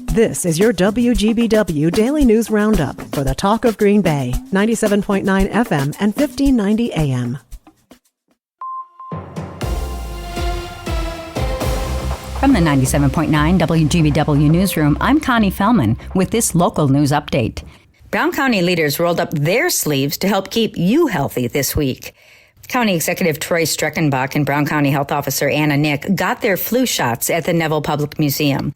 This is your WGBW Daily News Roundup for the Talk of Green Bay, 97.9 FM and 1590 AM. From the 97.9 WGBW Newsroom, I'm Connie Fellman with this local news update. Brown County leaders rolled up their sleeves to help keep you healthy this week. County Executive Troy Streckenbach and Brown County Health Officer Anna Nick got their flu shots at the Neville Public Museum.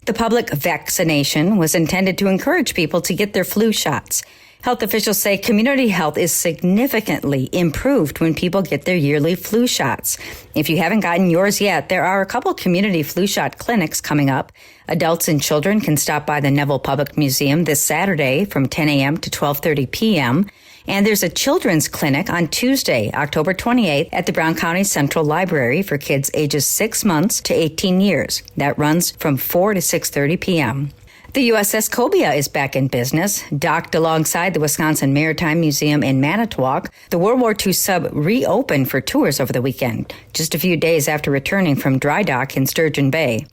The public vaccination was intended to encourage people to get their flu shots. Health officials say community health is significantly improved when people get their yearly flu shots. If you haven't gotten yours yet, there are a couple community flu shot clinics coming up. Adults and children can stop by the Neville Public Museum this Saturday from 10 a.m. to 12:30 p.m. And there's a children's clinic on Tuesday, October 28th at the Brown County Central Library for kids ages 6 months to 18 years. That runs from 4 to 6:30 p.m. The USS Cobia is back in business. Docked alongside the Wisconsin Maritime Museum in Manitowoc, the World War II sub reopened for tours over the weekend, just a few days after returning from dry dock in Sturgeon Bay.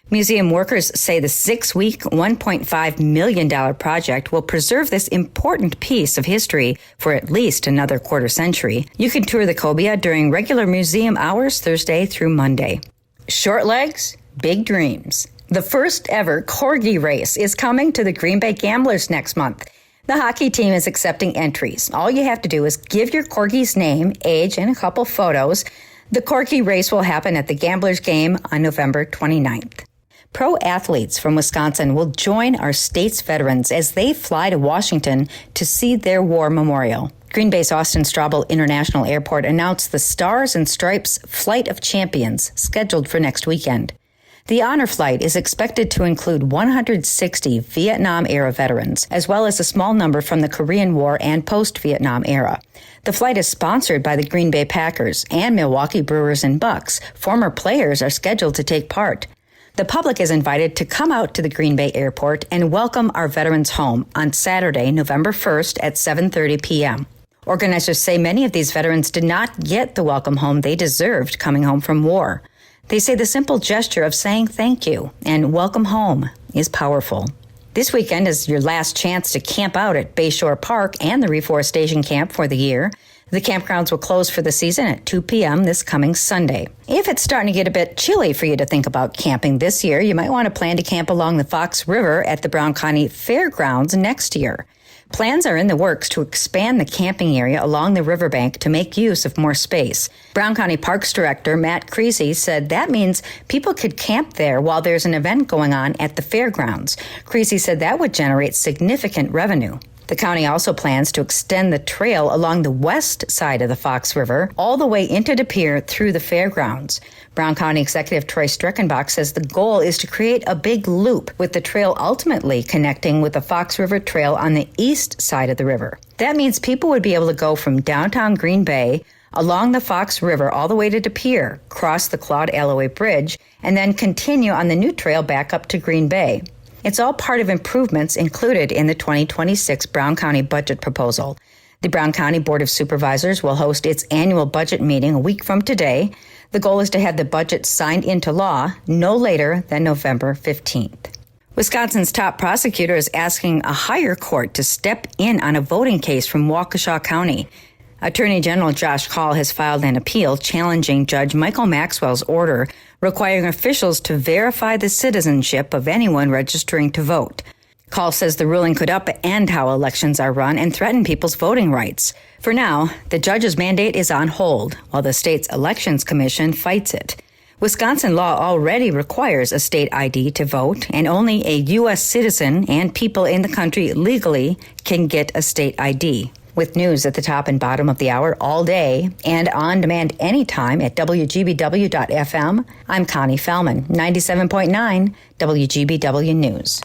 Museum workers say the 6-week, $1.5 million project will preserve this important piece of history for at least another quarter century. You can tour the Cobia during regular museum hours Thursday through Monday. Short legs, big dreams. The first ever Corgi race is coming to the Green Bay Gamblers next month. The hockey team is accepting entries. All you have to do is give your Corgi's name, age, and a couple photos. The Corgi race will happen at the Gamblers game on November 29th. Pro athletes from Wisconsin will join our state's veterans as they fly to Washington to see their war memorial. Green Bay's Austin Straubel International Airport announced the Stars and Stripes Flight of Champions scheduled for next weekend. The honor flight is expected to include 160 Vietnam-era veterans, as well as a small number from the Korean War and post-Vietnam era. The flight is sponsored by the Green Bay Packers and Milwaukee Brewers and Bucks. Former players are scheduled to take part. The public is invited to come out to the Green Bay Airport and welcome our veterans home on Saturday, November 1st at 7:30 p.m. Organizers say many of these veterans did not get the welcome home they deserved coming home from war. They say the simple gesture of saying thank you and welcome home is powerful. This weekend is your last chance to camp out at Bayshore Park and the Reforestation Camp for the year. The campgrounds will close for the season at 2 p.m. this coming Sunday. If it's starting to get a bit chilly for you to think about camping this year, you might want to plan to camp along the Fox River at the Brown County Fairgrounds next year. Plans are in the works to expand the camping area along the riverbank to make use of more space. Brown County Parks Director Matt Creasy said that means people could camp there while there's an event going on at the fairgrounds. Creasy said that would generate significant revenue. The county also plans to extend the trail along the west side of the Fox River all the way into De Pere through the fairgrounds. Brown County Executive Troy Streckenbach says the goal is to create a big loop, with the trail ultimately connecting with the Fox River Trail on the east side of the river. That means people would be able to go from downtown Green Bay along the Fox River all the way to De Pere, cross the Claude Alloway Bridge, and then continue on the new trail back up to Green Bay. It's all part of improvements included in the 2026 Brown County budget proposal. The Brown County Board of Supervisors will host its annual budget meeting a week from today. The goal is to have the budget signed into law no later than November 15th. Wisconsin's top prosecutor is asking a higher court to step in on a voting case from Waukesha County. Attorney General Josh Kaul has filed an appeal challenging Judge Michael Maxwell's order requiring officials to verify the citizenship of anyone registering to vote. Kaul says the ruling could upend how elections are run and threaten people's voting rights. For now, the judge's mandate is on hold, while the state's Elections Commission fights it. Wisconsin law already requires a state ID to vote, and only a U.S. citizen and people in the country legally can get a state ID. With news at the top and bottom of the hour all day and on demand anytime at WGBW.FM, I'm Connie Fellman, 97.9 WGBW News.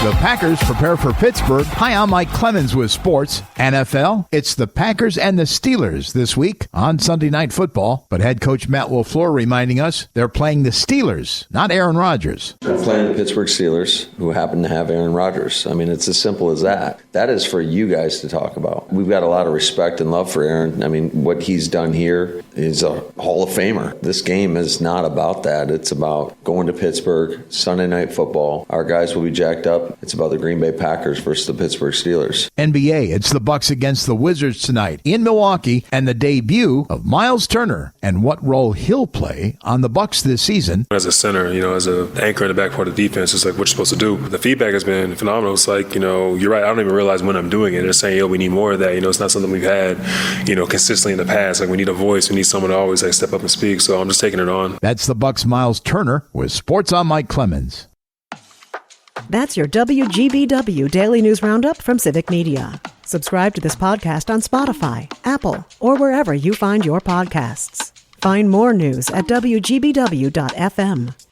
The Packers prepare for Pittsburgh. Hi, I'm Mike Clemens with sports. NFL, it's the Packers and the Steelers this week on Sunday Night Football. But head coach Matt LaFleur reminding us they're playing the Steelers, not Aaron Rodgers. We're playing the Pittsburgh Steelers, who happen to have Aaron Rodgers. I mean, it's as simple as that. That is for you guys to talk about. We've got a lot of respect and love for Aaron. I mean, what he's done here is a Hall of Famer. This game is not about that. It's about going to Pittsburgh, Sunday Night Football. Our guys will be jacked up. It's about the Green Bay Packers versus the Pittsburgh Steelers. NBA, it's the Bucks against the Wizards tonight in Milwaukee, and the debut of Miles Turner and what role he'll play on the Bucks this season. As a center, as an anchor in the back part of the defense, it's like what you're supposed to do. The feedback has been phenomenal. It's like, you're right. I don't even realize when I'm doing it. They're saying, we need more of that. It's not something we've had, consistently in the past. Like, we need a voice. We need someone to always step up and speak. So I'm just taking it on. That's the Bucks' Miles Turner with Sports on Mike Clemens. That's your WGBW Daily News Roundup from Civic Media. Subscribe to this podcast on Spotify, Apple, or wherever you find your podcasts. Find more news at WGBW.FM.